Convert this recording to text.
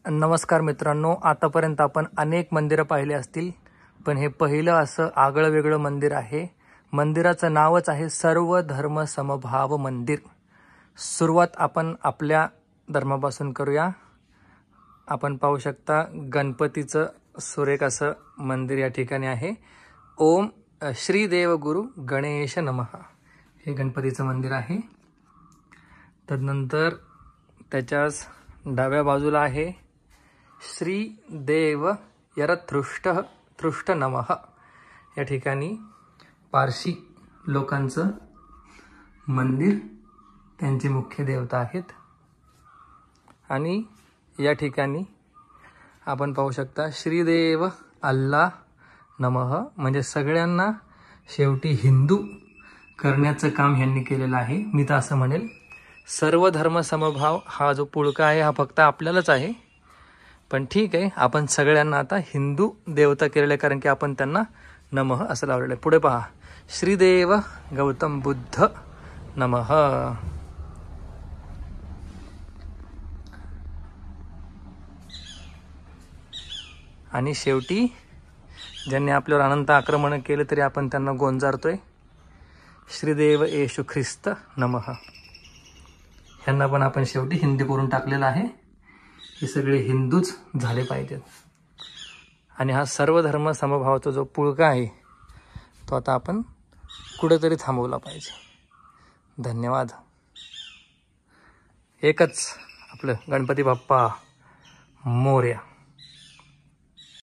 नमस्कार मित्रांनो, आतापर्यंत आपण अनेक मंदिरं पाहिली असतील, पण हे पहिलं असं आगळं वेगळं मंदिर आहे. मंदिराचं नावच आहे सर्व धर्म समभाव मंदिर. सुरुवात आपण आपल्या धर्मापासून करूया. आपण पाहू शकता गणपतीचं सुरेख असं मंदिर या ठिकाणी आहे. ओम श्री देव गुरु गणेश नमः हे गणपतीचं मंदिर आहे. तदनंतर त्याच्याच डाव्या बाजूला आहे श्री देव यरथृष्ट नमः. या ठिकाणी पारशी लोकांचं मंदिर, त्यांचे मुख्य देवता आहेत. आणि या ठिकाणी आपण पाहू शकता श्रीदेव अल्लाह नमः, म्हणजे सगळ्यांना शेवटी हिंदू करण्याचं काम यांनी केलेलं आहे. मी तर असं म्हणेल सर्व धर्म समभाव हा जो पुळका आहे हा फक्त आपल्यालाच आहे, पण ठीक आहे, आपण सगळ्यांना आता हिंदू देवता केलेलं आहे, कारण की आपण त्यांना नमः असं लावलेलं आहे. पुढे पहा श्रीदेव गौतम बुद्ध नमः. आणि शेवटी ज्यांनी आपल्यावर अनंत आक्रमण केले तरी आपण त्यांना गोंजारतोय श्रीदेव येशू ख्रिस्त नमः. ह्यांना पण आपण शेवटी हिंदी करून टाकलेलं आहे. हे सगळे हिंदूच झाले पाहिजेत. आणि हा सर्व धर्म समभावाचा जो पुळका आहे तो आता आपण कुठेतरी थांबवला पाहिजे. धन्यवाद. एकच आपलं गणपती बाप्पा मोरया.